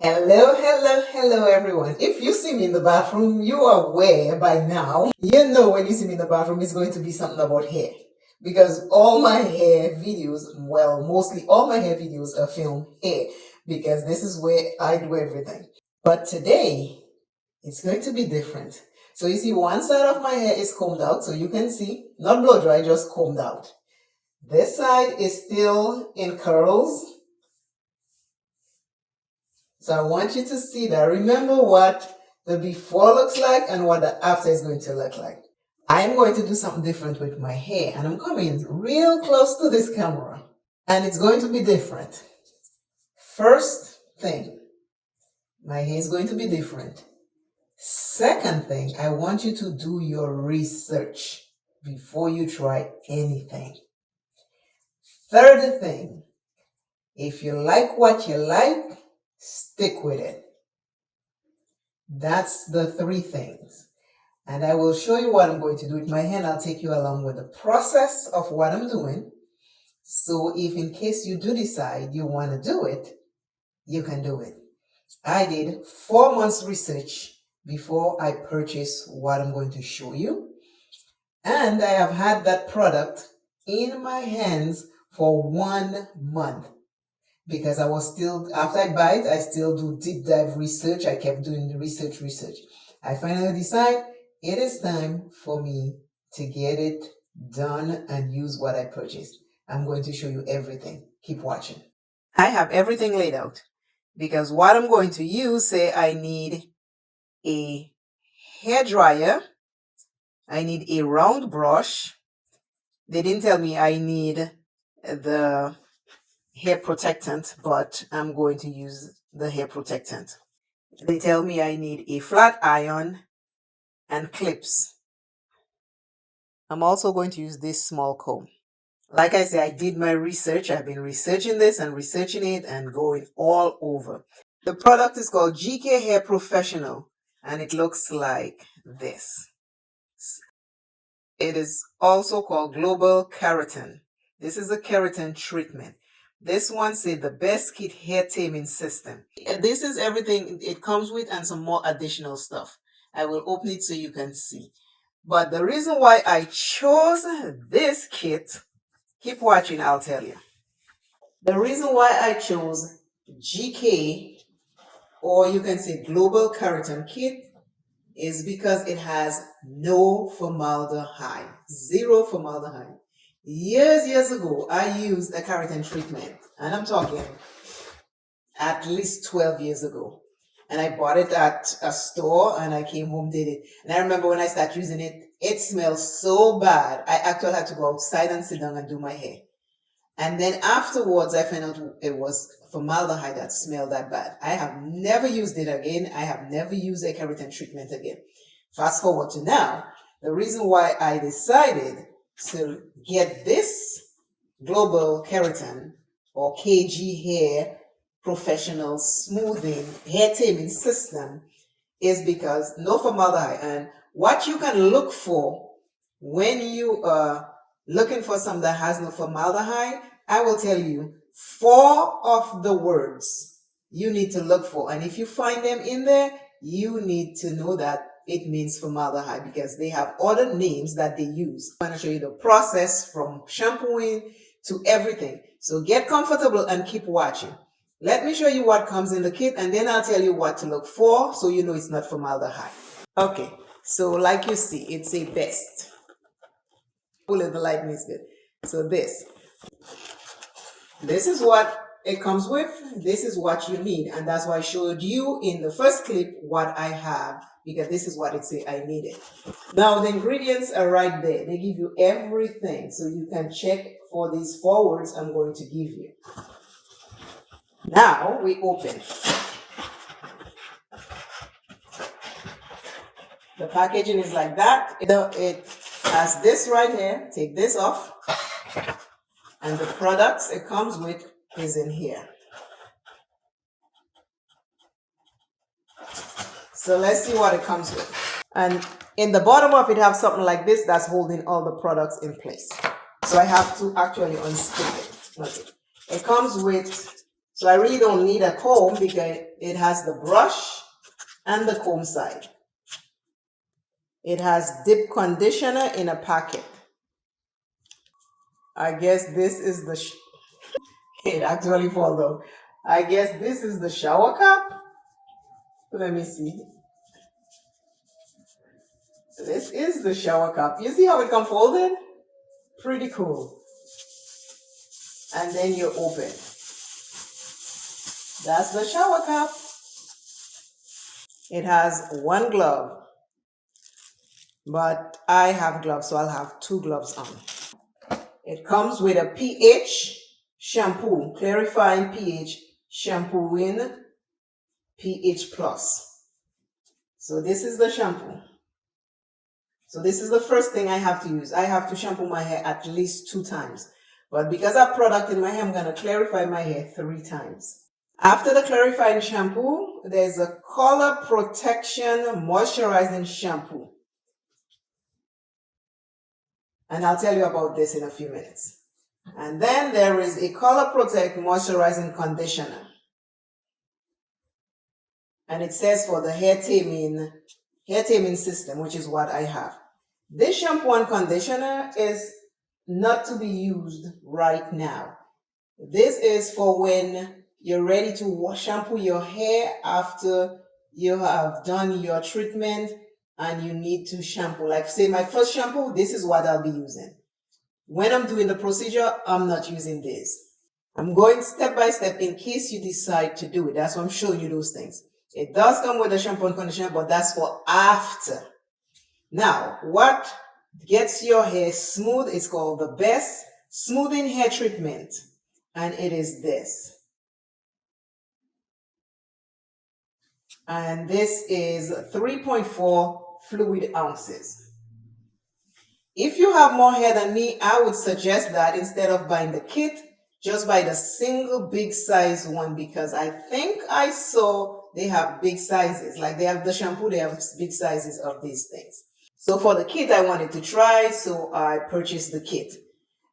Hello, hello, hello everyone. If you see me in the bathroom, you are aware by now. You know when you see me in the bathroom, it's going to be something about hair. Because all my hair videos, well, mostly all my hair videos are filmed here. Because this is where I do everything. But today, it's going to be different. So you see one side of my hair is combed out, so you can see, not blow dry, just combed out. This side is still in curls. So I want you to see that. Remember what the before looks like and what the after is going to look like. I am going to do something different with my hair, and I'm coming real close to this camera, and it's going to be different. First thing, my hair is going to be different. Second thing, I want you to do your research before you try anything. Third thing, if you like what you like, stick with it. That's the three things. And I will show you what I'm going to do with my hair. I'll take you along with the process of what I'm doing. So if in case you do decide you want to do it, you can do it. I did 4 months research before I purchased what I'm going to show you. And I have had that product in my hands for 1 month. Because I was still, after I buy it, I still do deep dive research. I kept doing the research. I finally decide it is time for me to get it done and use what I purchased. I'm going to show you everything. Keep watching. I have everything laid out because what I'm going to use, say I need a hair dryer. I need a round brush. They didn't tell me I need the hair protectant, but I'm going to use the hair protectant. They tell me I need a flat iron and clips. I'm also going to use this small comb. Like I said, I did my research. I've been researching this and researching it and going all over. The product is called GK Hair Professional and it looks like this. It is also called Global Keratin. This is a keratin treatment. This one said the best kit hair taming system. This is everything it comes with and some more additional stuff. I will open it so you can see. But the reason why I chose this kit, keep watching, I'll tell you. The reason why I chose GK, or you can say Global Keratin Kit, is because it has no formaldehyde, zero formaldehyde. Years ago, I used a keratin treatment, and I'm talking at least 12 years ago. And I bought it at a store, and I came home, did it. And I remember when I started using it, it smelled so bad. I actually had to go outside and sit down and do my hair. And then afterwards, I found out it was formaldehyde that smelled that bad. I have never used it again. I have never used a keratin treatment again. Fast forward to now, the reason why I decided to get this Global Keratin or KG Hair Professional Smoothing Hair Taming System is because no formaldehyde. And what you can look for when you are looking for something that has no formaldehyde, I will tell you 4 of the words you need to look for. And if you find them in there, you need to know that it means formaldehyde because they have other names that they use. I'm going to show you the process from shampooing to everything. So get comfortable and keep watching. Let me show you what comes in the kit and then I'll tell you what to look for so you know it's not formaldehyde. Okay, so like you see, it's a best. The lighting is good. So this is what it comes with. This is what you need, and that's why I showed you in the first clip what I have, because this is what it said I needed. Now the ingredients are right there. They give you everything, so you can check for these 4 words I'm going to give you. Now we open. The packaging is like that. It has this right here. Take this off. And the products it comes with is in here. So let's see what it comes with. And in the bottom of it have something like this that's holding all the products in place. So I have to actually unstick it. Okay. It comes with So I really don't need a comb because it has the brush and the comb side. It has deep conditioner in a packet. I guess this is the, it actually fall though. I guess this is the shower cap. Let me see. This is the shower cap. You see how it come folded? Pretty cool. And then you open. That's the shower cap. It has one glove, but I have gloves, so I'll have two gloves on. It comes with a pH shampoo, clarifying pH, shampooing pH plus. So this is the shampoo. So this is the first thing I have to use. I have to shampoo my hair at least 2 times. But because I have product in my hair, I'm going to clarify my hair 3 times. After the clarifying shampoo, there's a color protection moisturizing shampoo. And I'll tell you about this in a few minutes. And then there is a Color Protect Moisturizing Conditioner. And it says for the hair taming system, which is what I have. This shampoo and conditioner is not to be used right now. This is for when you're ready to shampoo your hair after you have done your treatment and you need to shampoo. Like say my first shampoo, this is what I'll be using. When I'm doing the procedure, I'm not using this. I'm going step by step in case you decide to do it. That's why I'm showing you those things. It does come with a shampoo and conditioner, but that's for after. Now, what gets your hair smooth is called the Best Smoothing Hair Treatment. And it is this. And this is 3.4 fluid ounces. If you have more hair than me, I would suggest that instead of buying the kit, just buy the single big size one, because I think I saw they have big sizes. Like they have the shampoo, they have big sizes of these things. So for the kit, I wanted to try, so I purchased the kit.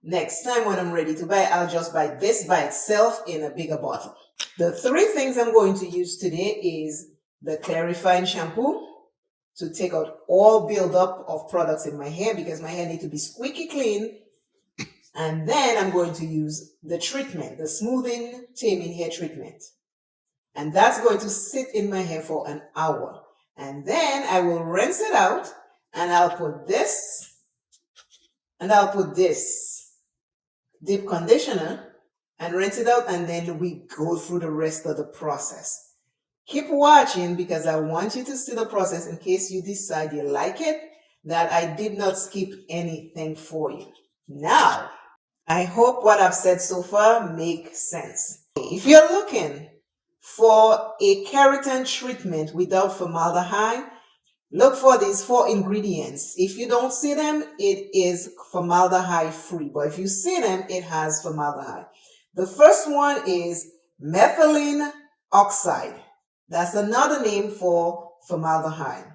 Next time when I'm ready to buy, I'll just buy this by itself in a bigger bottle. The 3 things I'm going to use today is the clarifying shampoo to take out all buildup of products in my hair, because my hair needs to be squeaky clean. And then I'm going to use the treatment, the smoothing, taming hair treatment. And that's going to sit in my hair for an hour. And then I will rinse it out, and I'll put this, and I'll put this deep conditioner and rinse it out, and then we go through the rest of the process. Keep watching, because I want you to see the process in case you decide you like it, that I did not skip anything for you. Now, I hope what I've said so far makes sense. If you're looking for a keratin treatment without formaldehyde, look for these 4 ingredients. If you don't see them, it is formaldehyde free. But if you see them, it has formaldehyde. The first one is methylene oxide. That's another name for formaldehyde.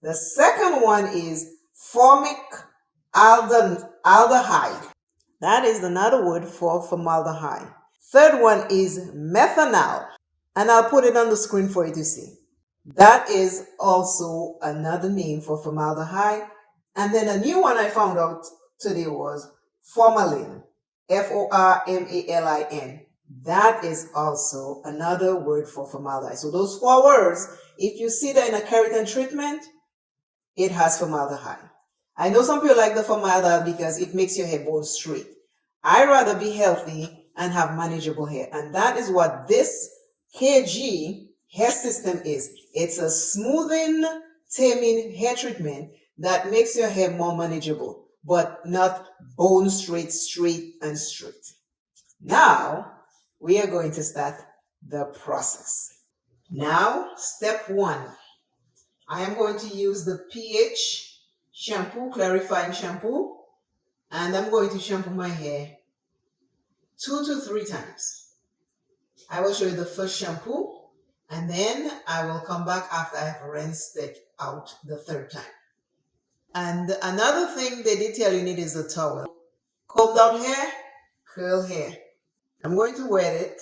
The second one is formic aldehyde. That is another word for formaldehyde. Third one is methanol. And I'll put it on the screen for you to see. That is also another name for formaldehyde. And then a new one I found out today was formalin. Formalin. That is also another word for formaldehyde. So those 4 words, if you see that in a keratin treatment, it has formaldehyde. I know some people like the formaldehyde because it makes your hair bone straight. I'd rather be healthy and have manageable hair. And that is what this KG hair system is. It's a smoothing, taming hair treatment that makes your hair more manageable, but not bone straight, straight. Now, we are going to start the process. Now, step 1. I am going to use the pH shampoo, clarifying shampoo, and I'm going to shampoo my hair 2 to 3 times. I will show you the first shampoo, and then I will come back after I have rinsed it out the 3rd time. And another thing they did tell you need is a towel. Combed out hair, curl hair. I'm going to wet it,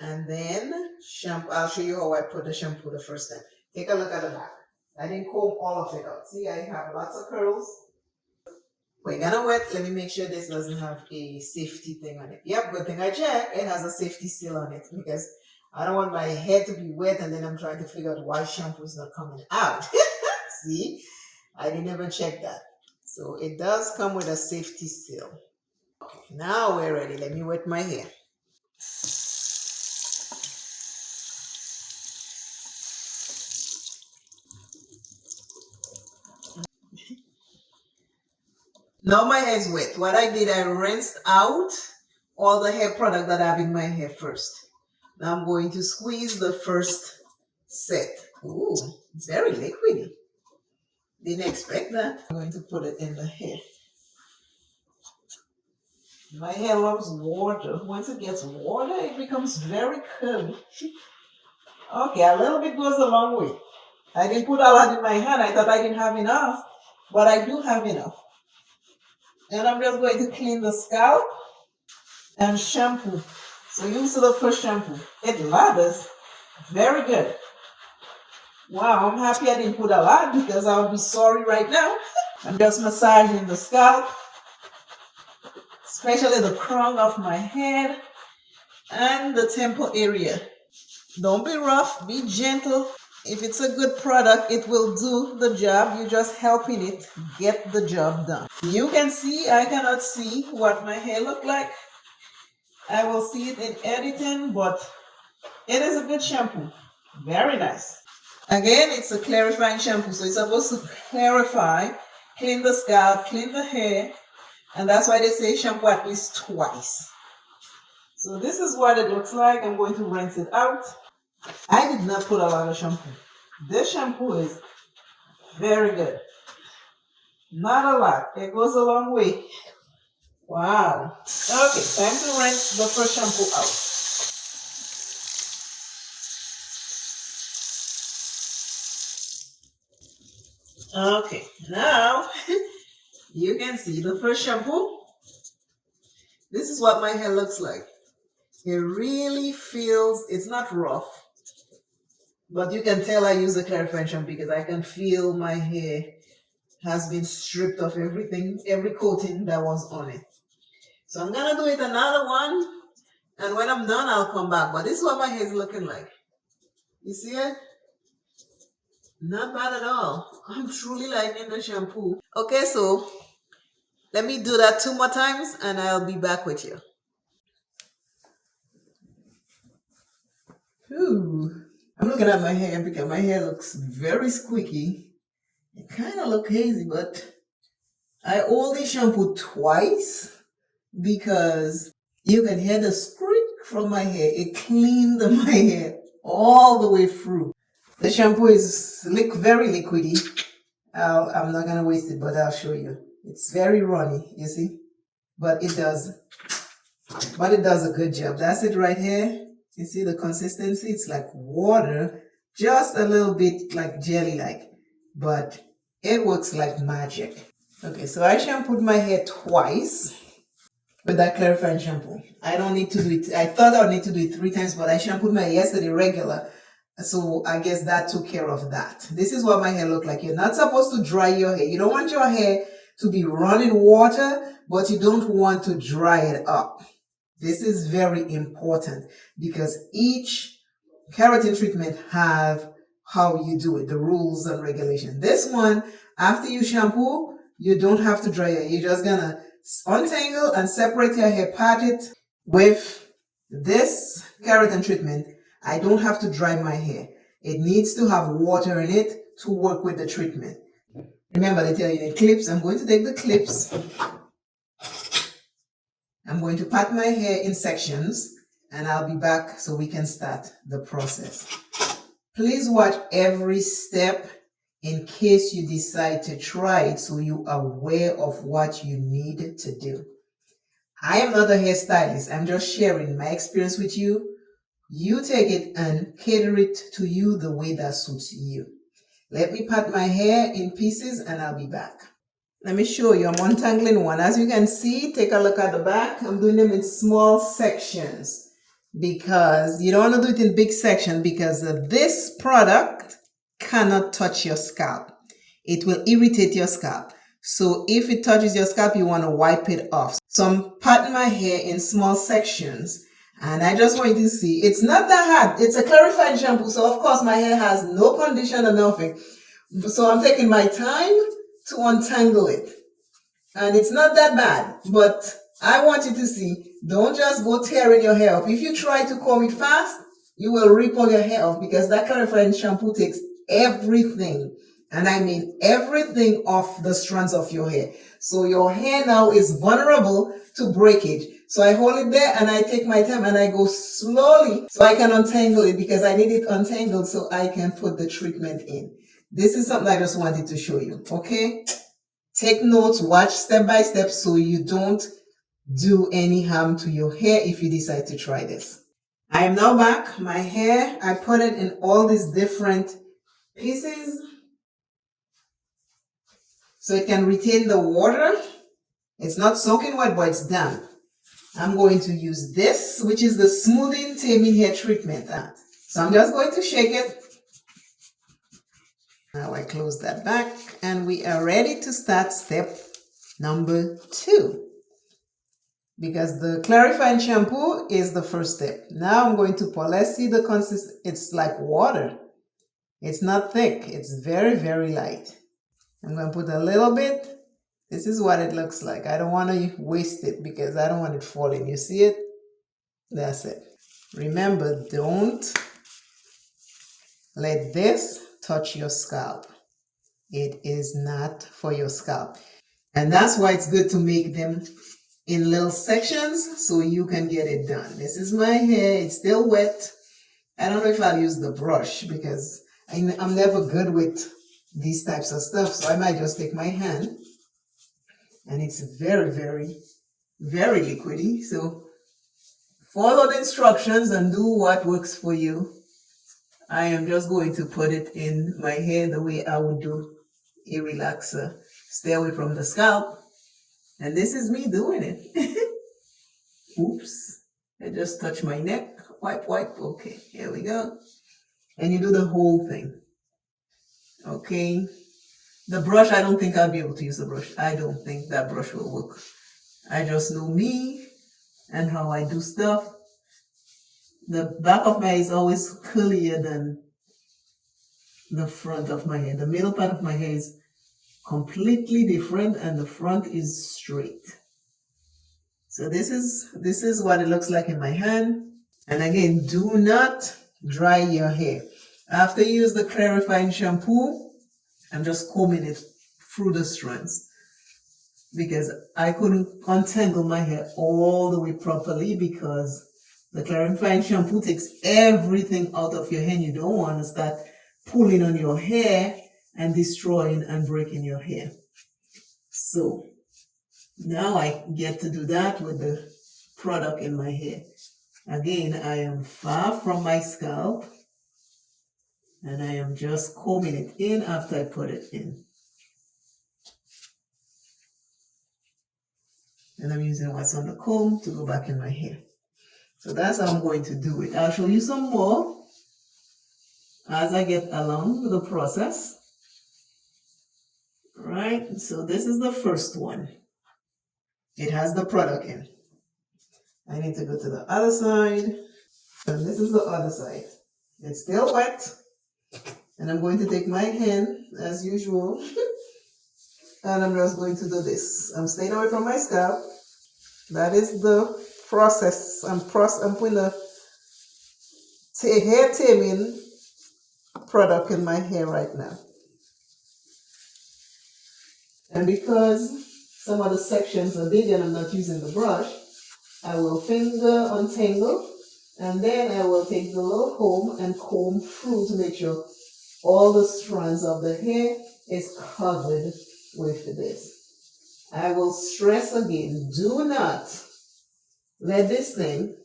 And then shampoo. I'll show you how I put the shampoo the first time. Take a look at the back. I didn't comb all of it out. See, I have lots of curls. We're gonna wet. Let me make sure this doesn't have a safety thing on it. Yep, good thing I checked. It has a safety seal on it because I don't want my hair to be wet and then I'm trying to figure out why shampoo is not coming out. See, I didn't even check that. So it does come with a safety seal. Okay, now we're ready. Let me wet my hair. Now my hair is wet. What I did, I rinsed out all the hair product that I have in my hair first. Now I'm going to squeeze the first set. Ooh, it's very liquidy. Didn't expect that. I'm going to put it in the hair. My hair loves water. Once it gets water, it becomes very curly. Okay, a little bit goes a long way. I didn't put a lot in my hand. I thought I didn't have enough, but I do have enough. And I'm just going to clean the scalp and shampoo. So use the first shampoo. It lathers. Very good. Wow, I'm happy I didn't put a lot because I would be sorry right now. I'm just massaging the scalp, especially the crown of my head and the temple area. Don't be rough, be gentle. If it's a good product, it will do the job. You're just helping it get the job done. You can see, I cannot see what my hair look like. I will see it in editing, but it is a good shampoo. Very nice. Again, it's a clarifying shampoo, so it's supposed to clarify, clean the scalp, clean the hair, and that's why they say shampoo at least twice. So this is what it looks like. I'm going to rinse it out. I did not put a lot of shampoo. This shampoo is very good. Not a lot. It goes a long way. Wow. Okay, time to rinse the first shampoo out. Okay, now you can see the first shampoo. This is what my hair looks like. It really feels, it's not rough, but you can tell I use a clarifying shampoo because I can feel my hair has been stripped of everything, every coating that was on it. So I'm gonna do it another one, and when I'm done, I'll come back. But this is what my hair is looking like. You see it? Not bad at all. I'm truly liking the shampoo. Okay, so let me do that 2 more times, and I'll be back with you. Ooh. I'm looking at my hair because my hair looks very squeaky. It kind of look hazy, but I only shampoo twice because you can hear the squeak from my hair. It cleaned my hair all the way through. The shampoo is very liquidy. I'm not gonna waste it, but I'll show you. It's very runny, you see, but it does a good job. That's it right here. You see the consistency? It's like water, just a little bit like jelly-like, but it works like magic. Okay, so I shampooed my hair twice with that clarifying shampoo. I don't need to do it. I thought I would need to do it 3 times, but I shampooed my hair yesterday regular. So I guess that took care of that. This is what my hair looked like. You're not supposed to dry your hair. You don't want your hair to be running water, but you don't want to dry it up. This is very important because each keratin treatment have how you do it, the rules and regulations. This one, after you shampoo, you don't have to dry it. You're just gonna untangle and separate your hair, pat it. With this keratin treatment, I don't have to dry my hair. It needs to have water in it to work with the treatment. Remember, they tell you the clips. I'm going to take the clips. I'm going to pat my hair in sections, and I'll be back so we can start the process. Please watch every step in case you decide to try it so you are aware of what you need to do. I am not a hairstylist. I'm just sharing my experience with you. You take it and cater it to you the way that suits you. Let me pat my hair in pieces and I'll be back. Let me show you. I'm untangling one. As you can see, take a look at the back. I'm doing them in small sections. because you don't want to do it in big section, because this product cannot touch your scalp. It will irritate your scalp. So if it touches your scalp, you want to wipe it off. So I'm patting my hair in small sections, and I just want you to see it's not that hard. It's a clarifying shampoo, so of course my hair has no condition or nothing. So I'm taking my time to untangle it. And it's not that bad, but I want you to see, don't just go tearing your hair off. If you try to comb it fast, you will rip all your hair off, because that clarifying shampoo takes everything, and I mean everything, off the strands of your hair. So your hair now is vulnerable to breakage. So I hold it there and I take my time and I go slowly so I can untangle it, because I need it untangled so I can put the treatment in. This is something I just wanted to show you, okay? Take notes, watch step by step so you don't do any harm to your hair if you decide to try this. I am now back. My hair, I put it in all these different pieces so it can retain the water. It's not soaking wet, but it's damp. I'm going to use this, which is the smoothing taming hair treatment. So I'm just going to shake it. Now I close that back, and we are ready to start step number 2. Because the clarifying shampoo is the first step. Now I'm going to pour. Let's see the consistency. It's like water. It's not thick. It's very, very light. I'm going to put a little bit. This is what it looks like. I don't want to waste it because I don't want it falling. You see it? That's it. Remember, don't let this touch your scalp. It is not for your scalp. And that's why it's good to make them in little sections so you can get it done. This is my hair. It's still wet. I don't know if I'll use the brush because I'm never good with these types of stuff. So I might just take my hand. And it's very, very, very liquidy. So follow the instructions and do what works for you. I am just going to put it in my hair the way I would do a relaxer. Stay away from the scalp. And this is me doing it. Oops. I just touched my neck. Wipe, wipe. Okay, here we go. And you do the whole thing. Okay. The brush, I don't think I'll be able to use the brush. I don't think that brush will work. I just know me and how I do stuff. The back of my hair is always curlier than the front of my hair. The middle part of my hair is completely different and the front is straight. So this is what it looks like in my hand. And again, do not dry your hair. After you use the clarifying shampoo, I'm just combing it through the strands because I couldn't untangle my hair all the way properly because the clarifying shampoo takes everything out of your hair. You don't want to start pulling on your hair and destroying and breaking your hair. So now I get to do that with the product in my hair. Again, I am far from my scalp and I am just combing it in after I put it in. And I'm using what's on the comb to go back in my hair. So that's how I'm going to do it. I'll show you some more as I get along with the process. Right, so this is the first one. It has the product in. I need to go to the other side. And this is the other side. It's still wet. And I'm going to take my hand as usual. And I'm just going to do this. I'm staying away from my scalp. That is the process. I'm putting the hair taming product in my hair right now. And because some of the sections are big and I'm not using the brush, I will finger untangle and then I will take the little comb and comb through to make sure all the strands of the hair is covered with this. I will stress again, do not let this thing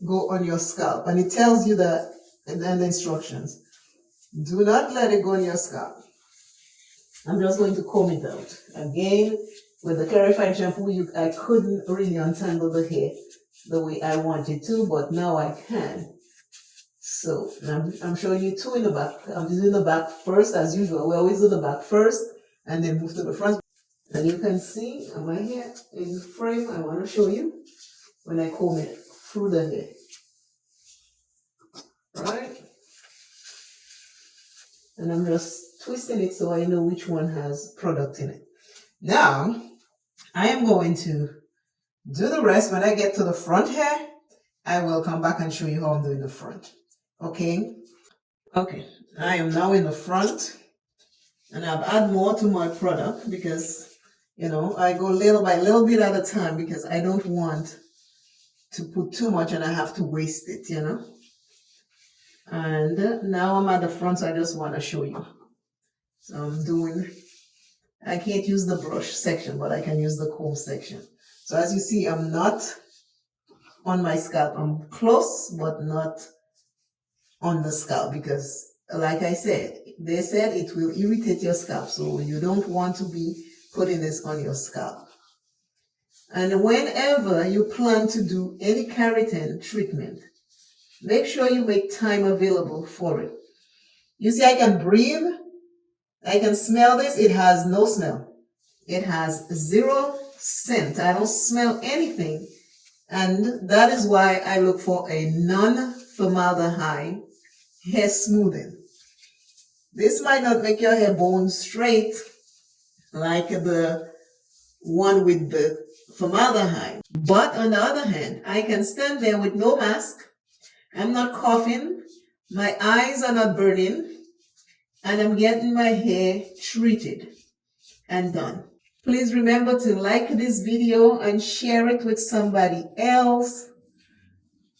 go on your scalp. And it tells you that in the instructions. Do not let it go on your scalp. I'm just going to comb it out. Again, with the clarifying shampoo, I couldn't really untangle the hair. the way I wanted to, but now I can. So I'm showing you two in the back. I'm doing the back first as usual. We always do the back first and then move to the front. And you can see my hair in frame. I want to show you when I comb it through the hair. Right? And I'm just twisting it so I know which one has product in it. Now, I am going to do the rest. When I get to the front hair, I will come back and show you how I'm doing the front. Okay? Okay, I am now in the front. And I've added more to my product because, you know, I go little by little bit at a time because I don't want to put too much and I have to waste it, you know. And now I'm at the front, so I just want to show you. So I'm doing, I can't use the brush section, but I can use the comb section. So as you see, I'm not on my scalp. I'm close, but not on the scalp because, like I said, they said it will irritate your scalp, so you don't want to be putting this on your scalp. And whenever you plan to do any keratin treatment, make sure you make time available for it. You see, I can breathe, I can smell this. It has no smell. It has 0 scent. I don't smell anything. And that is why I look for a non-formaldehyde hair smoothing. This might not make your hair bone straight like the one with the formaldehyde. But on the other hand, I can stand there with no mask. I'm not coughing. My eyes are not burning. And I'm getting my hair treated and done. Please remember to like this video and share it with somebody else.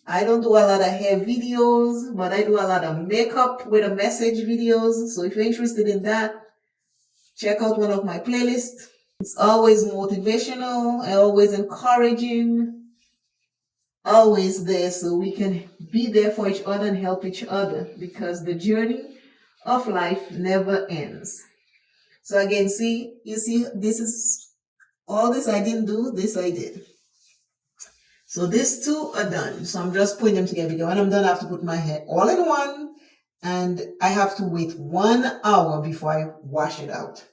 I don't do a lot of hair videos, but I do a lot of makeup with a message videos. So if you're interested in that, check out one of my playlists. It's always motivational, always encouraging, always there so we can be there for each other and help each other because the journey of life never ends. So again, see, you see, this is all this I didn't do, this I did. So these two are done. So I'm just putting them together because when I'm done, I have to put my hair all in one and I have to wait 1 hour before I wash it out.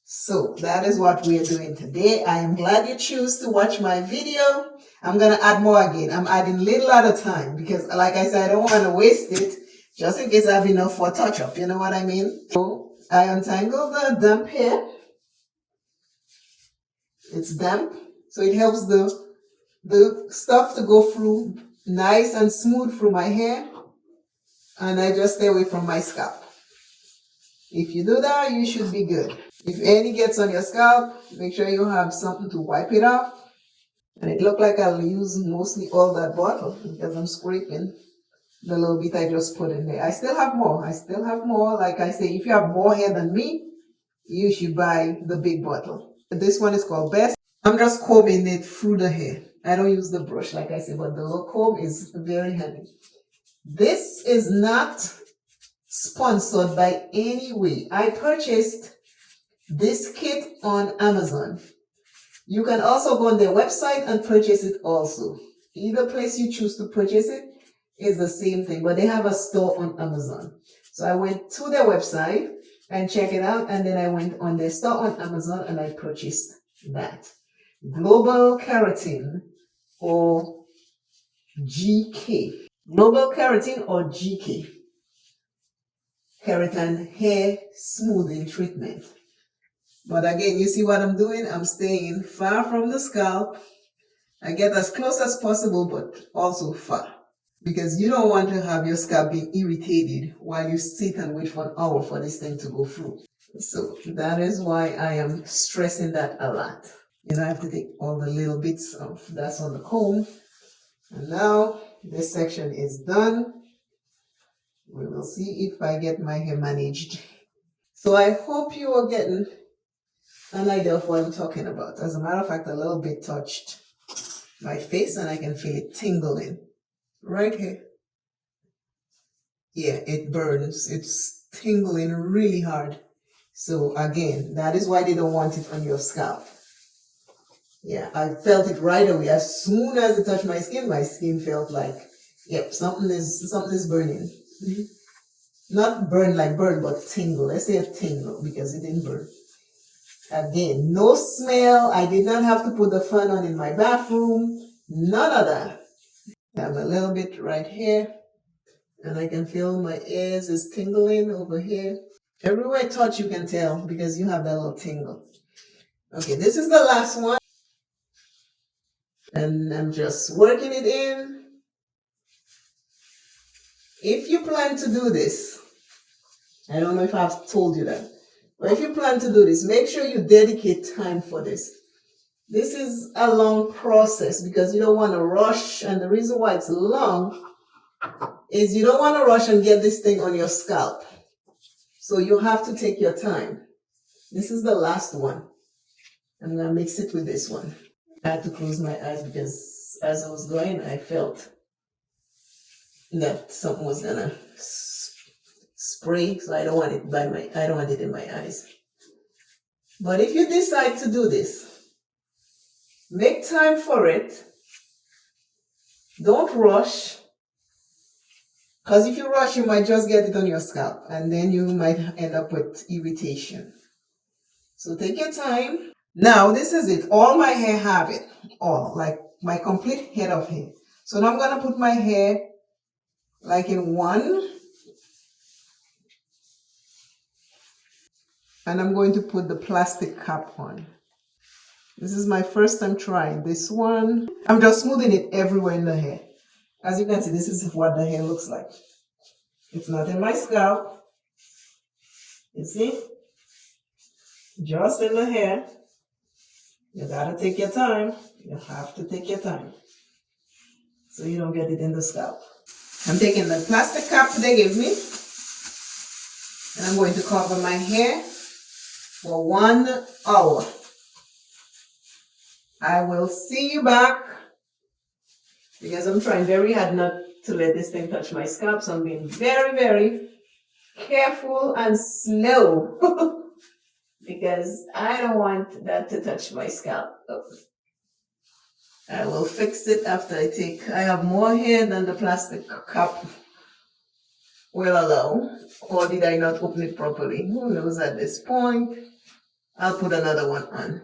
So that is what we are doing today. I am glad you choose to watch my video. I'm going to add more again. I'm adding little at a time because like I said, I don't want to waste it just in case I have enough for touch up. You know what I mean? So I untangle the damp hair. It's damp. So it helps the stuff to go through nice and smooth through my hair. And I just stay away from my scalp. If you do that, you should be good. If any gets on your scalp, make sure you have something to wipe it off. And it looked like I'll use mostly all that bottle because I'm scraping the little bit I just put in there. I still have more. Like I say, if you have more hair than me, you should buy the big bottle. This one is called Best. I'm just combing it through the hair. I don't use the brush, like I said, but the little comb is very handy. This is not sponsored by any way. I purchased this kit on Amazon. You can also go on their website and purchase it also. Either place you choose to purchase it is the same thing, but they have a store on Amazon. So I went to their website and checked it out, and then I went on their store on Amazon and I purchased that. Global Keratin or GK. Global Keratin or GK. Keratin hair smoothing treatment. But again, you see what I'm doing? I'm staying far from the scalp. I get as close as possible, but also far. Because you don't want to have your scalp being irritated while you sit and wait for an hour for this thing to go through. So that is why I am stressing that a lot. You know, I have to take all the little bits of that's on the comb. And now this section is done. We will see if I get my hair managed. So I hope you are getting an idea of what I'm talking about. As a matter of fact, a little bit touched my face and I can feel it tingling right here. Yeah, it burns. It's tingling really hard. So again, that is why they don't want it on your scalp. Yeah, I felt it right away. As soon as it touched my skin felt like, yep, something is burning. Not burn like burn, but tingle. Let's say a tingle because it didn't burn. Again, no smell. I did not have to put the fan on in my bathroom. None of that. I have a little bit right here, and I can feel my ears is tingling over here. Everywhere I touch, you can tell because you have that little tingle. Okay, this is the last one. And I'm just working it in. If you plan to do this, I don't know if I've told you that, but if you plan to do this, make sure you dedicate time for this. This is a long process because you don't want to rush, and the reason why it's long is you don't want to rush and get this thing on your scalp. So you have to take your time. This is the last one. I'm going to mix it with this one. I had to close my eyes because as I was going, I felt that something was gonna spray, so I don't want it in my eyes. But if you decide to do this, make time for it. Don't rush, because if you rush, you might just get it on your scalp, and then you might end up with irritation. So take your time. Now this is it. All my hair have it, all like my complete head of hair. So now I'm gonna put my hair like in one. And I'm going to put the plastic cap on. This is my first time trying this one. I'm just smoothing it everywhere in the hair. As you can see, this is what the hair looks like. It's not in my scalp. You see? Just in the hair. You gotta take your time. You have to take your time, so you don't get it in the scalp. I'm taking the plastic cap they gave me, and I'm going to cover my hair for 1 hour. I will see you back because I'm trying very hard not to let this thing touch my scalp. So I'm being very, very careful and slow because I don't want that to touch my scalp. I will fix it after I have more hair than the plastic cap will allow. Or did I not open it properly? Who knows at this point? I'll put another one on.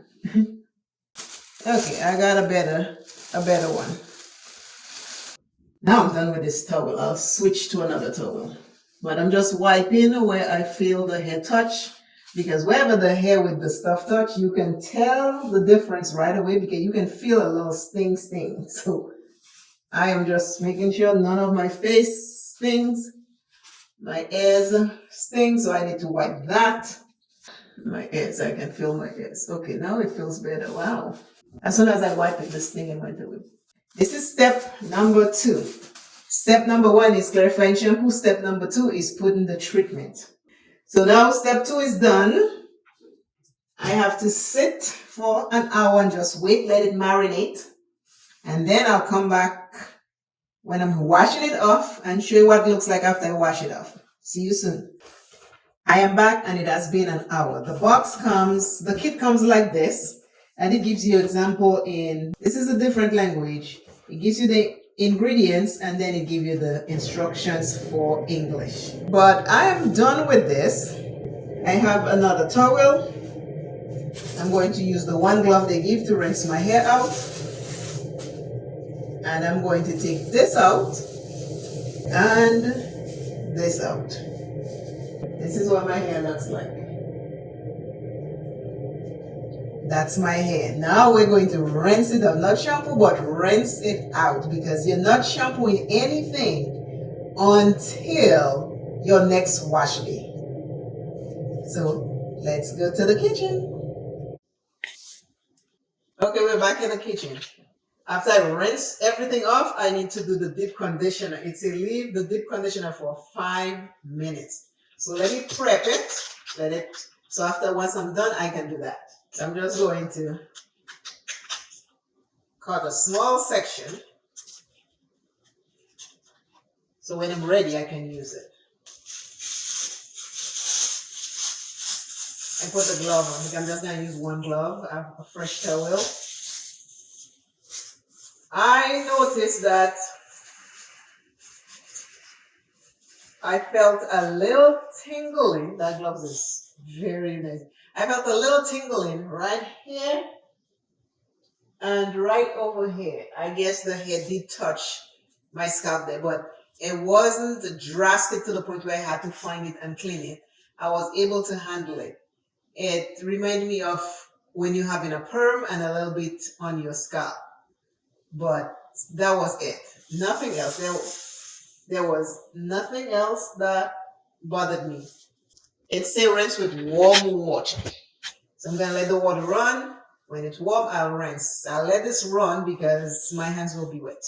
Okay, I got a better one. Now I'm done with this towel. I'll switch to another towel. But I'm just wiping where I feel the hair touch, because wherever the hair with the stuff touch, you can tell the difference right away because you can feel a little sting. So I am just making sure none of my face stings, my ears sting, so I need to wipe that. My ears, I can feel my ears. Okay, now it feels better. Wow. As soon as I wipe it, this thing went away. This is step number 2. Step number 1 is clarifying shampoo. Step number 2 is putting the treatment. So now step 2 is done. I have to sit for an hour and just wait, let it marinate. And then I'll come back when I'm washing it off and show you what it looks like after I wash it off. See you soon. I am back and it has been an hour. The kit comes like this, and it gives you example this is a different language. It gives you the ingredients and then it gives you the instructions for English. But I am done with this. I have another towel. I'm going to use the one glove they give to rinse my hair out. And I'm going to take this out and this out. This is what my hair looks like. That's my hair. Now we're going to rinse it out. Not shampoo, but rinse it out, because you're not shampooing anything until your next wash day. So let's go to the kitchen. Okay, we're back in the kitchen. After I rinse everything off, I need to do the deep conditioner. It's a leave the deep conditioner for 5 minutes. So let me prep it. So once I'm done, I can do that. So I'm just going to cut a small section. So when I'm ready, I can use it. I put the glove on. I'm just going to use one glove. I have a fresh towel. I noticed that I felt a little tingling. That gloves is very nice. I felt a little tingling right here and right over here. I guess the hair did touch my scalp there, but it wasn't drastic to the point where I had to find it and clean it. I was able to handle it. It reminded me of when you're having a perm and a little bit on your scalp. But that was it. Nothing else. There was nothing else that bothered me. It's still rinse with warm water. So I'm gonna let the water run. When it's warm, I'll rinse. I'll let this run because my hands will be wet.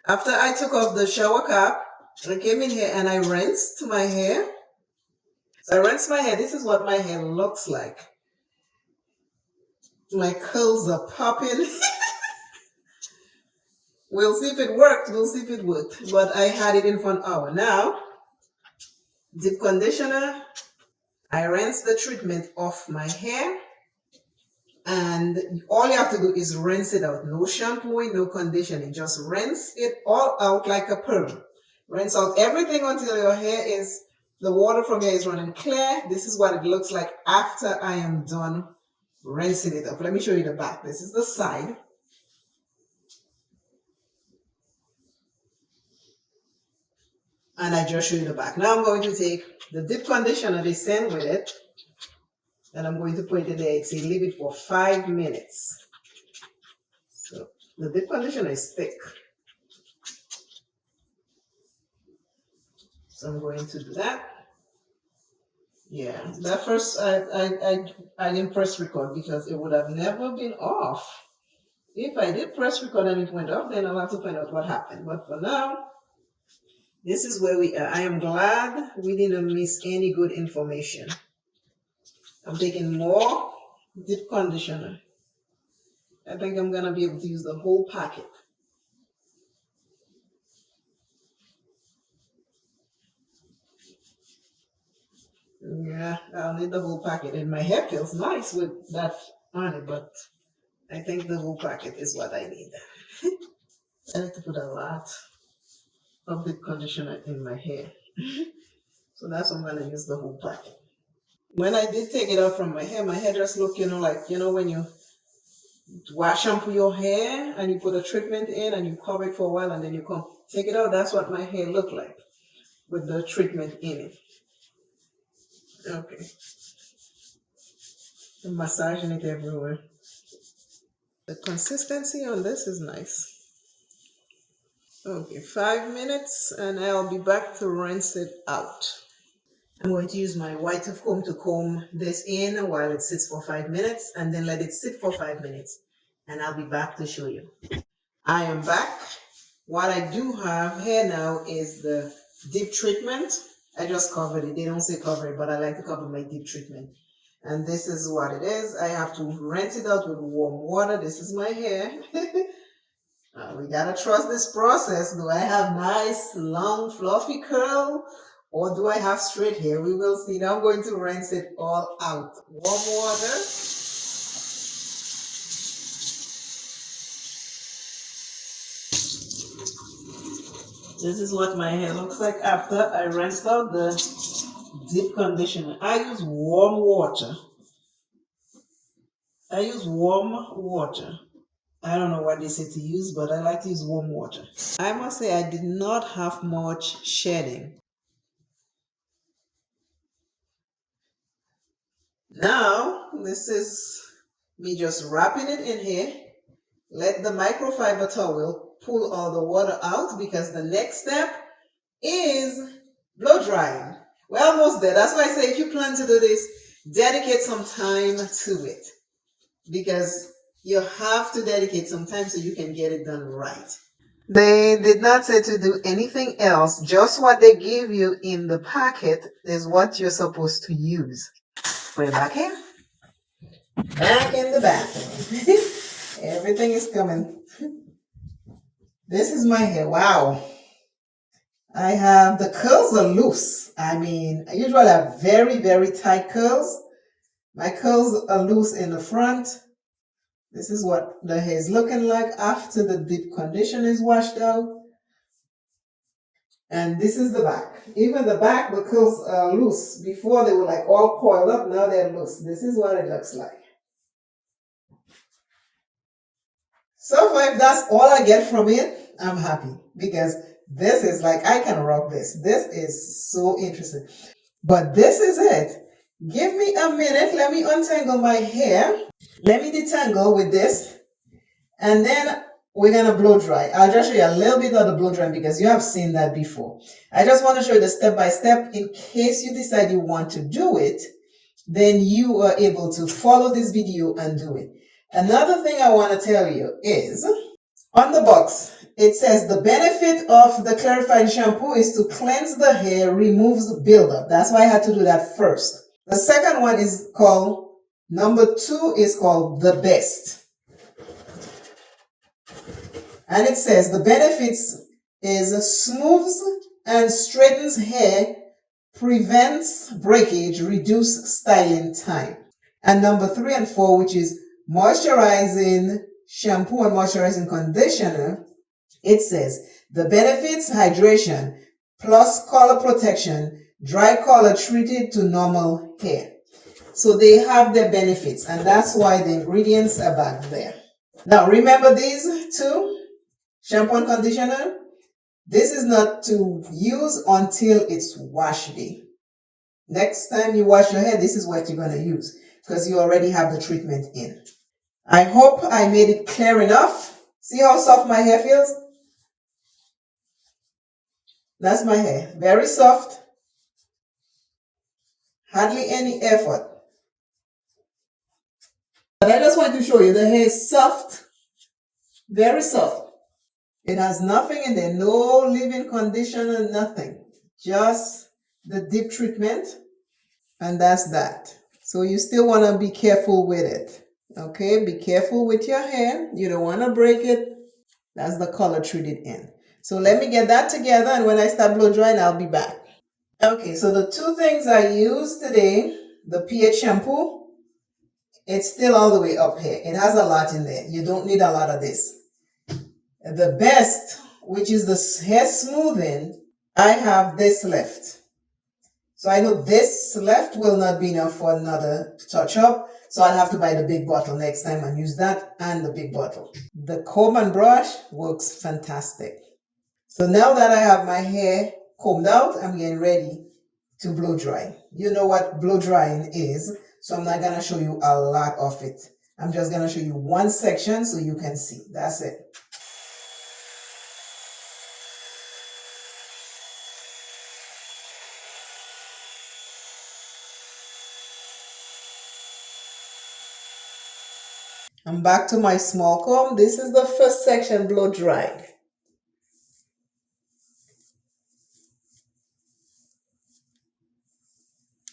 After I took off the shower cap, I came in here and I rinsed my hair. So I rinsed my hair. This is what my hair looks like. My curls are popping. We'll see if it worked. We'll see if it worked. But I had it in for an hour. Now, deep conditioner. I rinse the treatment off my hair. And all you have to do is rinse it out. No shampooing, no conditioning. Just rinse it all out like a perm. Rinse out everything until your hair is, the water from your hair is running clear. This is what it looks like after I am done rinsing it off. Let me show you the back. This is the side. And I just show you the back. Now I'm going to take the deep conditioner they send with it. And I'm going to put it in there. Say leave it for 5 minutes. So the deep conditioner is thick. So I'm going to do that. Yeah, that first I didn't press record because it would have never been off. If I did press record and it went off, then I'll have to find out what happened. But for now, this is where we are. I am glad we didn't miss any good information. I'm taking more deep conditioner. I think I'm gonna be able to use the whole packet. Yeah, I'll need the whole packet. And my hair feels nice with that on it, but I think the whole packet is what I need. I like to put a lot of the conditioner in my hair. So that's why I'm gonna use the whole packet. When I did take it out from my hair just looked, like, when you wash shampoo your hair and you put a treatment in and you cover it for a while and then you come take it out. That's what my hair looked like with the treatment in it. Okay. I'm massaging it everywhere. The consistency on this is nice. Okay, 5 minutes and I'll be back to rinse it out. I'm going to use my white of comb to comb this in while it sits for 5 minutes and then let it sit for 5 minutes and I'll be back to show you. I am back. What I do have here now is the deep treatment. I just covered it. They don't say cover it, but I like to cover my deep treatment. And this is what it is. I have to rinse it out with warm water. This is my hair. We gotta trust this process. Do I have nice, long, fluffy curl? Or do I have straight hair? We will see. Now I'm going to rinse it all out. Warm water. This is what my hair looks like after I rinsed out the deep conditioner. I use warm water. I don't know what they say to use, but I like to use warm water. I must say I did not have much shedding. Now, this is me just wrapping it in here. Let the microfiber towel pull all the water out because the next step is blow drying. We're almost there. That's why I say if you plan to do this, dedicate some time to it because you have to dedicate some time so you can get it done right. They did not say to do anything else. Just what they give you in the packet is what you're supposed to use. Put it back here. Back in the bathroom. Everything is coming. This is my hair. Wow. I have, the curls are loose. I mean, I usually have very, very tight curls. My curls are loose in the front. This is what the hair is looking like after the deep conditioner is washed out. And this is the back. Even the back, the curls are loose. Before they were like all coiled up, now they're loose. This is what it looks like. So far, if that's all I get from it, I'm happy. Because this is like, I can rock this. This is so interesting. But this is it. Give me a minute. Let me untangle my hair. Let me detangle with this. And then we're going to blow dry. I'll just show you a little bit of the blow dry because you have seen that before. I just want to show you the step by step in case you decide you want to do it. Then you are able to follow this video and do it. Another thing I want to tell you is on the box, it says the benefit of the clarifying shampoo is to cleanse the hair, removes buildup. That's why I had to do that first. The second one is called, number 2 is called the best. And it says the benefits is smooths and straightens hair, prevents breakage, reduce styling time. And number 3 and 4, which is moisturizing shampoo and moisturizing conditioner, it says the benefits hydration plus color protection, dry color treated to normal hair. So they have their benefits, and that's why the ingredients are back there. Now remember these two, shampoo and conditioner, this is not to use until it's wash day. Next time you wash your hair, this is what you're going to use because you already have the treatment in. I hope I made it clear enough. See how soft my hair feels? That's my hair. Very soft. Hardly any effort. But I just want to show you the hair is soft. Very soft. It has nothing in there. No leave-in conditioner, nothing. Just the deep treatment. And that's that. So you still want to be careful with it. Okay, be careful with your hair. You don't want to break it. That's the color treated in. So let me get that together, and when I start blow drying, I'll be back. Okay, so the 2 things I used today, the pH shampoo, it's still all the way up here. It has a lot in there. You don't need a lot of this. The best, which is the hair smoothing, I have this left. So I know this left will not be enough for another touch up. So I'll have to buy the big bottle next time and use that and the big bottle. The comb and brush works fantastic. So now that I have my hair combed out, I'm getting ready to blow dry. You know what blow drying is, so I'm not going to show you a lot of it. I'm just going to show you one section so you can see. That's it. I'm back to my small comb. This is the first section blow dried.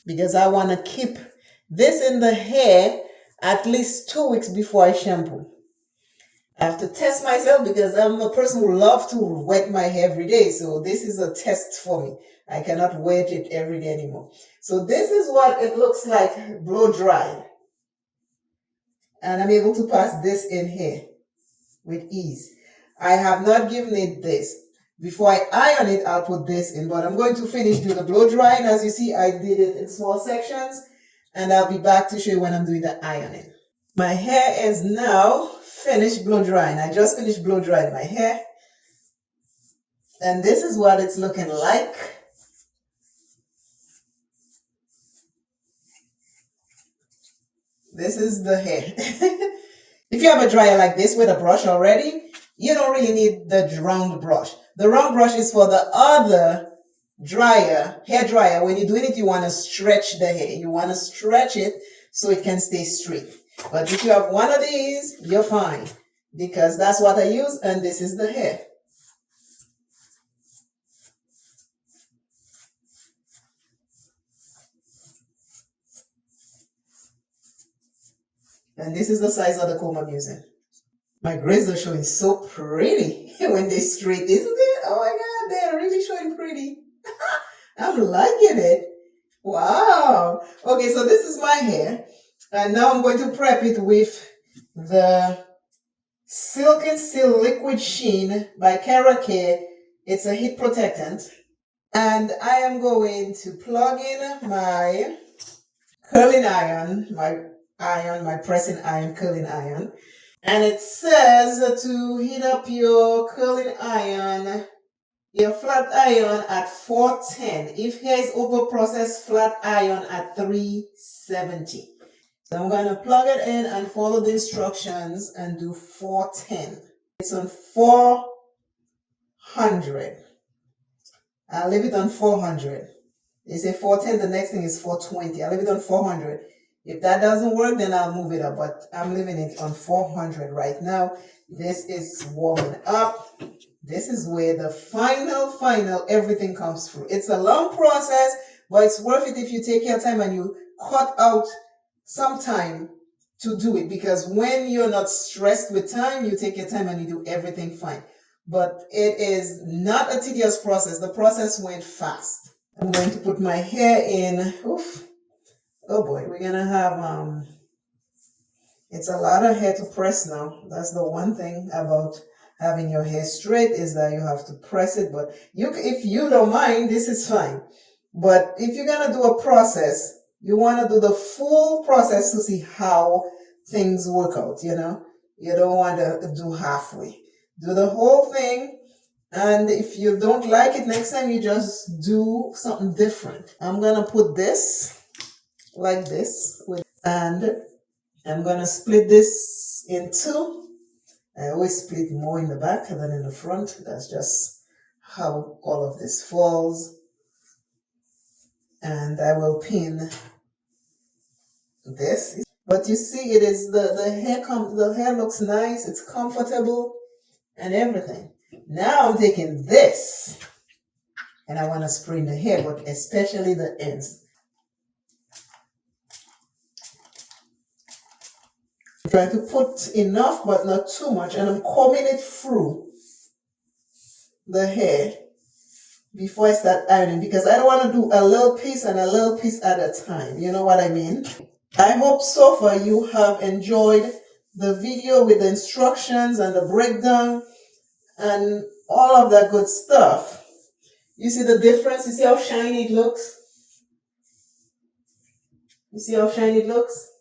Because I want to keep this in the hair at least 2 weeks before I shampoo. I have to test myself because I'm a person who loves to wet my hair every day. So this is a test for me. I cannot wet it every day anymore. So this is what it looks like blow dried. And I'm able to pass this in here with ease. I have not given it this. Before I iron it, I'll put this in, but I'm going to finish doing the blow drying. As you see, I did it in small sections, and I'll be back to show you when I'm doing the ironing. My hair is now finished blow drying. I just finished blow drying my hair, and this is what it's looking like. This is the hair. If you have a dryer like this with a brush already, you don't really need the round brush. The round brush is for the other dryer, hair dryer. When you're doing it, you want to stretch the hair. You want to stretch it so it can stay straight. But if you have one of these, you're fine. Because that's what I use, and this is the hair. And this is the size of the comb I'm using. My braids are showing so pretty when they straight, isn't it? Oh my God, they're really showing pretty. I'm liking it. Wow. Okay, so this is my hair. And now I'm going to prep it with the Silk and Seal Liquid Sheen by Keratin. It's a heat protectant. And I am going to plug in my curling iron, my pressing iron, curling iron. And it says to heat up your curling iron, your flat iron at 410. If hair is over processed, flat iron at 370. So I'm going to plug it in and follow the instructions and do 410. It's on 400. I'll leave it on 400. They say 410, the next thing is 420. I'll leave it on 400. If that doesn't work, then I'll move it up, but I'm leaving it on 400 right now. This is warming up. This is where the final everything comes through. It's a long process, but it's worth it if you take your time and you cut out some time to do it, because when you're not stressed with time, you take your time and you do everything fine. But it is not a tedious process. The process went fast. I'm going to put my hair in. Oof. Oh boy, we're gonna have it's a lot of hair to press now. That's the one thing about having your hair straight, is that you have to press it. But if you don't mind, this is fine. But if you're gonna do a process, you want to do the full process to see how things work out, you know? You don't want to do halfway. Do the whole thing, and if you don't like it, next time you just do something different. I'm gonna put this like this, and I'm gonna split this in two. I always split more in the back than in the front. That's just how all of this falls. And I will pin this. But you see, it is the hair looks nice, it's comfortable and everything. Now I'm taking this and I want to spray in the hair, but especially the ends. I'm trying to put enough but not too much, and I'm combing it through the hair before I start ironing, because I don't want to do a little piece and a little piece at a time. You know what I mean? I hope so far you have enjoyed the video with the instructions and the breakdown and all of that good stuff. You see the difference? You see how shiny it looks? You see how shiny it looks?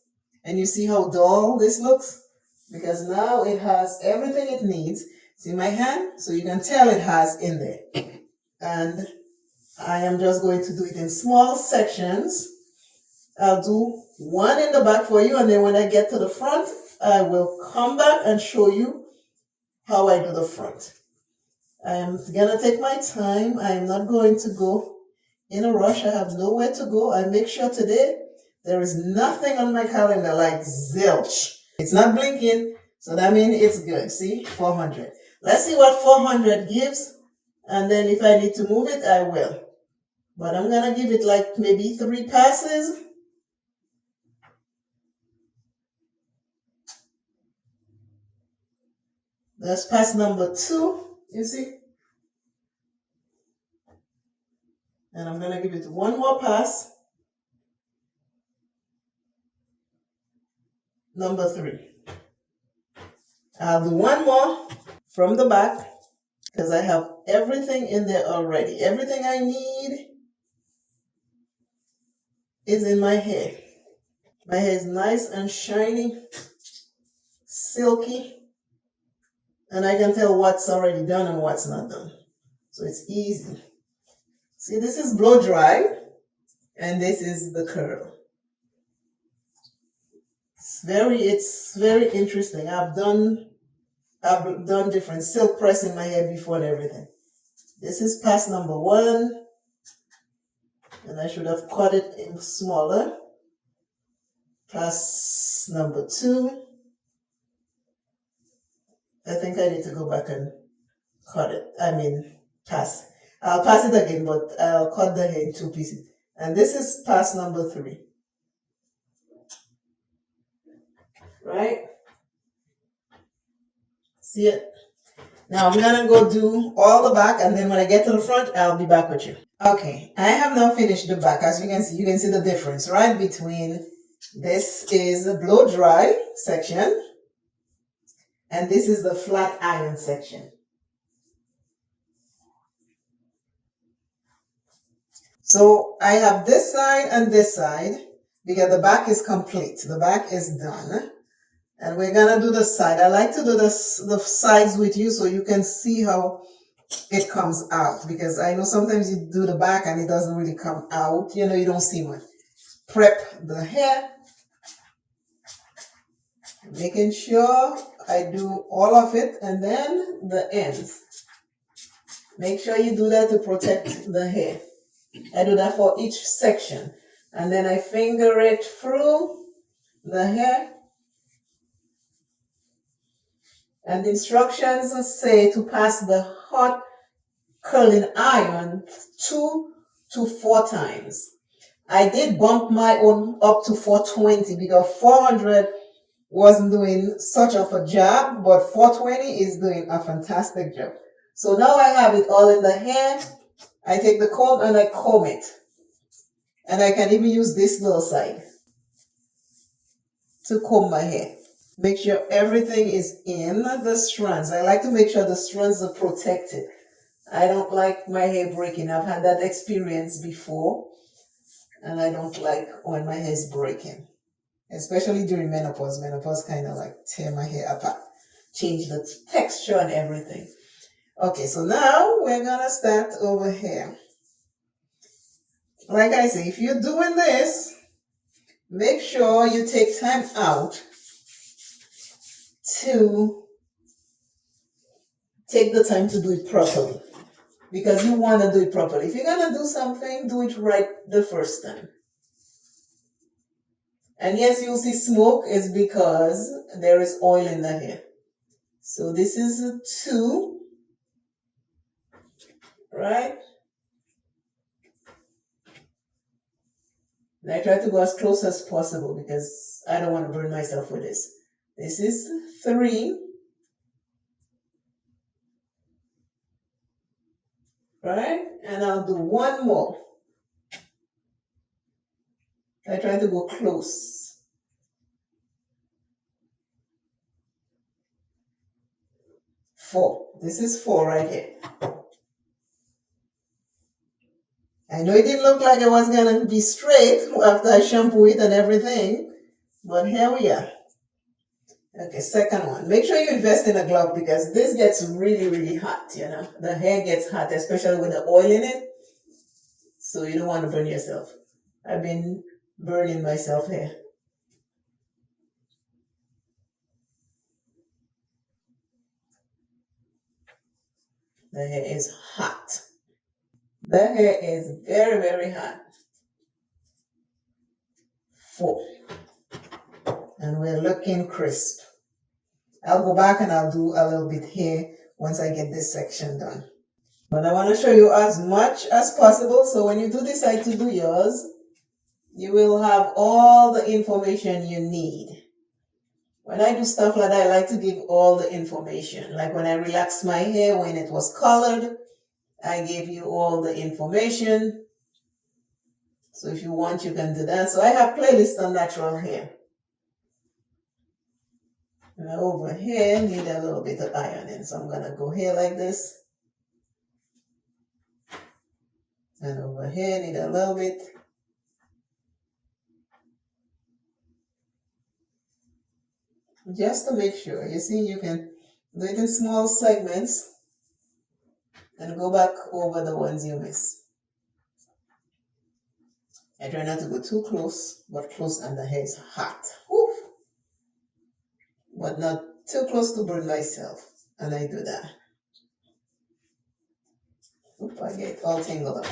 And you see how dull this looks? Because now it has everything it needs. See my hand? So you can tell it has in there. And I am just going to do it in small sections. I'll do one in the back for you, and then when I get to the front, I will come back and show you how I do the front. I am gonna take my time. I am not going to go in a rush. I have nowhere to go. I make sure today there is nothing on my calendar like zilch. It's not blinking, so that means it's good. See, 400. Let's see what 400 gives, and then if I need to move it, I will. But I'm gonna give it like maybe 3 passes. That's pass number 2, you see? And I'm gonna give it one more pass. Number 3. I'll do one more from the back, because I have everything in there already. Everything I need is in my hair. My hair is nice and shiny, silky, and I can tell what's already done and what's not done. So it's easy. See, this is blow dry, and this is the curl. It's very interesting. I've done different silk press in my hair before and everything. This is pass number 1, and I should have cut it in smaller. Pass number 2. I think I need to go back and cut it. Pass. I'll pass it again, but I'll cut the hair in 2 pieces. And this is pass number 3. right? See it? Now I'm gonna go do all the back, and then when I get to the front, I'll be back with you. Okay, I have now finished the back. As you can see the difference, right? Between this is the blow dry section, and this is the flat iron section. So I have this side and this side because the back is complete. The back is done. And we're gonna do the side. I like to do the sides with you so you can see how it comes out, because I know sometimes you do the back and it doesn't really come out. You know, you don't see much. Prep the hair, making sure I do all of it, and then the ends. Make sure you do that to protect the hair. I do that for each section, and then I finger it through the hair. And the instructions say to pass the hot curling iron 2 to 4 times. I did bump my own up to 420 because 400 wasn't doing such of a job, but 420 is doing a fantastic job. So now I have it all in the hair. I take the comb and I comb it. And I can even use this little side to comb my hair. Make sure everything is in the strands. I like to make sure the strands are protected. I don't like my hair breaking. I've had that experience before, and I don't like when my hair is breaking, especially during menopause. Menopause kind of like tear my hair apart, change the texture and everything. Okay, so now we're gonna start over here. Like I say, if you're doing this, make sure you take time out to take the time to do it properly, because you want to do it properly. If you're going to do something, do it right the first time. And yes, you'll see smoke is because there is oil in the hair. So this is a 2, right? And I try to go as close as possible because I don't want to burn myself with this. This is 3. Right? And I'll do 1 more. I try to go close. 4. This is 4 right here. I know it didn't look like it was going to be straight after I shampoo it and everything, but here we are. Okay, second one. Make sure you invest in a glove because this gets really, really hot, you know. The hair gets hot, especially with the oil in it. So you don't want to burn yourself. I've been burning myself here. The hair is hot. The hair is very, very hot. 4. And we're looking crisp. I'll go back and I'll do a little bit here once I get this section done. But I want to show you as much as possible, so when you do decide to do yours, you will have all the information you need. When I do stuff like that, I like to give all the information. Like when I relaxed my hair, when it was colored, I gave you all the information. So if you want, you can do that. So I have playlists on natural hair. Now over here, need a little bit of ironing. So I'm going to go here like this. And over here, need a little bit. Just to make sure. You see, you can do it in small segments and go back over the ones you miss. I try not to go too close, but close, and the hair is hot. Woo! But not too close to burn myself. And I do that. Oop, I get all tangled up.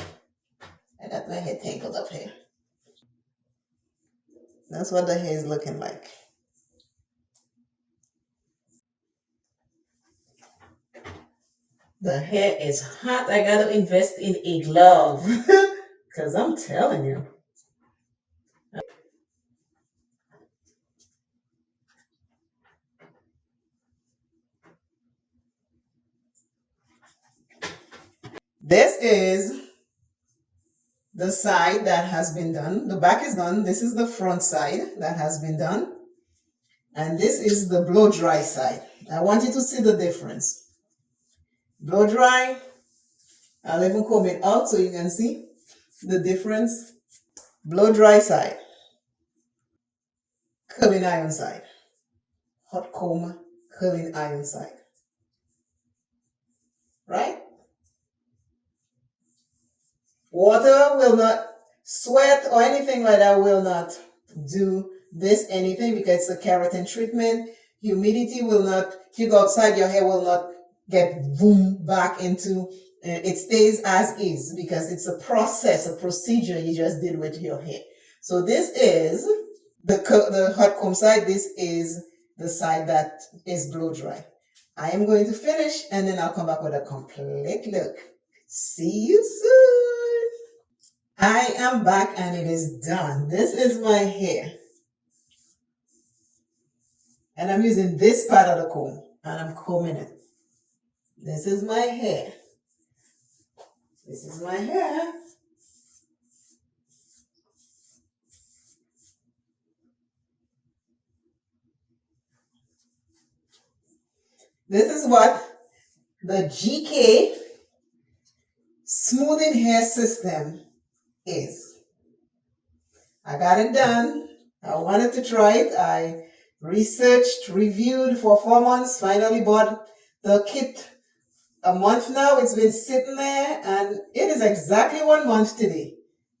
I got my hair tangled up here. That's what the hair is looking like. The hair is hot. I gotta invest in a glove. Because I'm telling you. This is the side that has been done. The back is done. This is the front side that has been done. And this is the blow dry side. I want you to see the difference. Blow dry. I'll even comb it out so you can see the difference. Blow dry side. Curling iron side. Hot comb, curling iron side. Right? Water will not, sweat or anything like that will not do this anything because it's a keratin treatment. Humidity will not, if you go outside, your hair will not get boom back into, it stays as is because it's a process, a procedure you just did with your hair. So this is the hot comb side. This is the side that is blow dry. I am going to finish and then I'll come back with a complete look. See you soon. I am back and it is done. This is my hair. And I'm using this part of the comb and I'm combing it. This is my hair. This is my hair. This is what the GK smoothing hair system is. I got it done. I wanted to try it. I researched, reviewed for 4 months, finally bought the kit a month now. It's been sitting there and it is exactly 1 month today.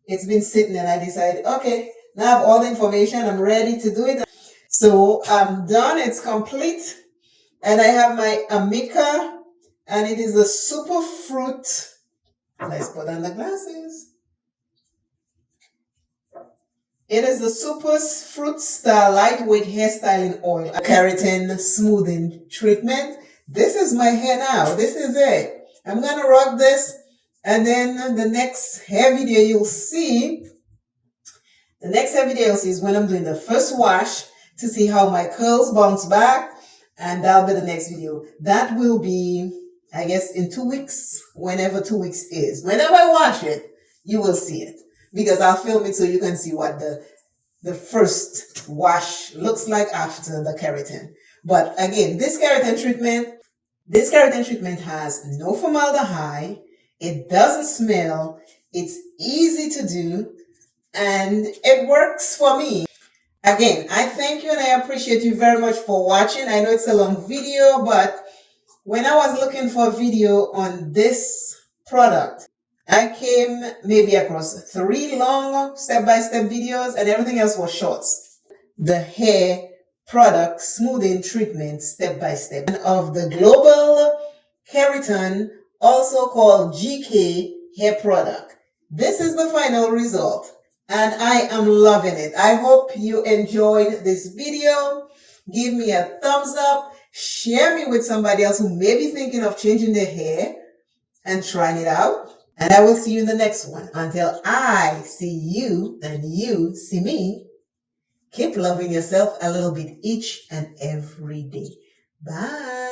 It's been sitting and I decided, okay, now I have all the information. I'm ready to do it. So I'm done. It's complete. And I have my Amica and it is a super fruit. Let's put on the glasses. It is the Super Fruit Star Lightweight Hairstyling Oil Keratin Smoothing Treatment. This is my hair now. This is it. I'm going to rock this. And then the next hair video you'll see, is when I'm doing the first wash to see how my curls bounce back. And that'll be the next video. That will be, I guess, in 2 weeks, whenever 2 weeks is. Whenever I wash it, you will see it. Because I'll film it so you can see what the first wash looks like after the keratin. But again, this keratin treatment has no formaldehyde. It doesn't smell. It's easy to do. And it works for me. Again, I thank you and I appreciate you very much for watching. I know it's a long video, but when I was looking for a video on this product, I came maybe across 3 long step-by-step videos and everything else was shorts. The hair product smoothing treatment step-by-step of the Global Keratin, also called GK hair product. This is the final result. And I am loving it. I hope you enjoyed this video. Give me a thumbs up. Share me with somebody else who may be thinking of changing their hair and trying it out. And I will see you in the next one. Until I see you and you see me, keep loving yourself a little bit each and every day. Bye.